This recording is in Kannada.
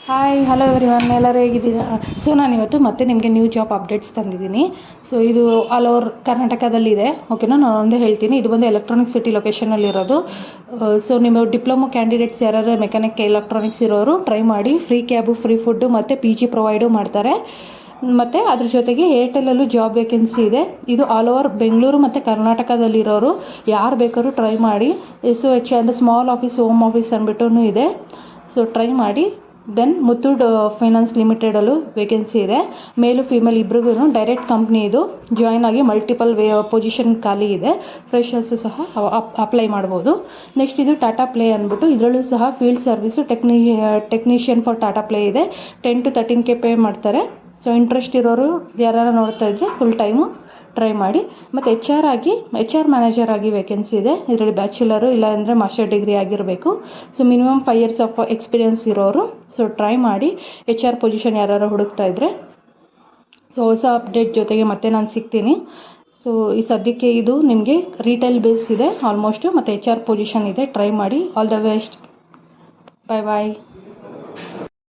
ಹಾಯ್ ಹಲೋ ಎವ್ರಿವನ್, ಎಲ್ಲರೂ ಹೇಗಿದ್ದೀರಾ? ಸೊ ನಾನಿವತ್ತು ಮತ್ತೆ ನಿಮಗೆ ನ್ಯೂ ಜಾಬ್ ಅಪ್ಡೇಟ್ಸ್ ತಂದಿದ್ದೀನಿ. ಸೊ ಇದು ಆಲ್ ಓವರ್ ಕರ್ನಾಟಕದಲ್ಲಿದೆ. ಓಕೆನಾ, ನಾನು ಒಂದೇ ಹೇಳ್ತೀನಿ. ಇದು ಬಂದು ಎಲೆಕ್ಟ್ರಾನಿಕ್ ಸಿಟಿ ಲೊಕೇಶನಲ್ಲಿರೋದು. ಸೊ ನಿಮ್ಮ ಡಿಪ್ಲೊಮೊ ಕ್ಯಾಂಡಿಡೇಟ್ಸ್ ಯಾರು ಮೆಕ್ಯಾನಿಕ್ ಎಲೆಕ್ಟ್ರಾನಿಕ್ಸ್ ಇರೋರು ಟ್ರೈ ಮಾಡಿ. ಫ್ರೀ ಕ್ಯಾಬು, ಫ್ರೀ ಫುಡ್ಡು ಮತ್ತು PG ಪ್ರೊವೈಡು ಮಾಡ್ತಾರೆ. ಮತ್ತು ಅದ್ರ ಜೊತೆಗೆ ಏರ್ಟೆಲ್ಲಲ್ಲೂ ಜಾಬ್ ವೇಕೆನ್ಸಿ ಇದೆ. ಇದು ಆಲ್ ಓವರ್ ಬೆಂಗಳೂರು ಮತ್ತು ಕರ್ನಾಟಕದಲ್ಲಿರೋರು ಯಾರು ಬೇಕಾದ್ರೂ ಟ್ರೈ ಮಾಡಿ. SOH ಅಂದರೆ ಸ್ಮಾಲ್ ಆಫೀಸ್, ಹೋಮ್ ಆಫೀಸ್ ಅಂದ್ಬಿಟ್ಟು ಇದೆ. ಸೊ ಟ್ರೈ ಮಾಡಿ. ದೆನ್ ಮುತ್ತೂಟ್ ಫೈನಾನ್ಸ್ ಲಿಮಿಟೆಡಲ್ಲೂ ವೇಕೆನ್ಸಿ ಇದೆ. ಮೇಲು ಫೀಮೇಲ್ ಇಬ್ರಿಗೂ ಡೈರೆಕ್ಟ್ ಕಂಪ್ನಿ ಇದು. ಜಾಯ್ನ್ ಆಗಿ ಮಲ್ಟಿಪಲ್ ಪೊಸಿಷನ್ ಖಾಲಿ ಇದೆ. ಫ್ರೆಶರ್ಸು ಸಹ ಅಪ್ಲೈ ಮಾಡ್ಬೋದು. ನೆಕ್ಸ್ಟ್ ಇದು ಟಾಟಾ ಪ್ಲೇ ಅಂದ್ಬಿಟ್ಟು, ಇದರಲ್ಲೂ ಸಹ field service technician for Tata play ಇದೆ. 10 to 13K ಪೇ ಮಾಡ್ತಾರೆ. ಸೊ ಇಂಟ್ರೆಸ್ಟ್ ಇರೋರು ಯಾರು ನೋಡ್ತಾ ಇದ್ದರೆ ಫುಲ್ ಟೈಮು ಟ್ರೈ ಮಾಡಿ. ಮತ್ತು HR ಮ್ಯಾನೇಜರ್ ಆಗಿ ವೇಕೆನ್ಸಿ ಇದೆ. ಇದರಲ್ಲಿ ಬ್ಯಾಚುಲರು ಇಲ್ಲ ಅಂದರೆ ಮಾಸ್ಟರ್ ಡಿಗ್ರಿ ಆಗಿರಬೇಕು. So minimum 5 years of experience ಇರೋರು. ಸೊ ಟ್ರೈ ಮಾಡಿ. HR ಪೊಸಿಷನ್ ಯಾರು ಹುಡುಕ್ತಾ ಇದ್ದರೆ. ಸೊ ಹೊಸ ಅಪ್ಡೇಟ್ ಜೊತೆಗೆ ಮತ್ತೆ ನಾನು ಸಿಗ್ತೀನಿ. ಸೊ ಈ ಸದ್ಯಕ್ಕೆ ಇದು ನಿಮಗೆ ರೀಟೇಲ್ ಬೇಸ್ ಇದೆ ಆಲ್ಮೋಸ್ಟು, ಮತ್ತು HR ಪೊಸಿಷನ್ ಇದೆ. ಟ್ರೈ ಮಾಡಿ. All the best. Bye bye.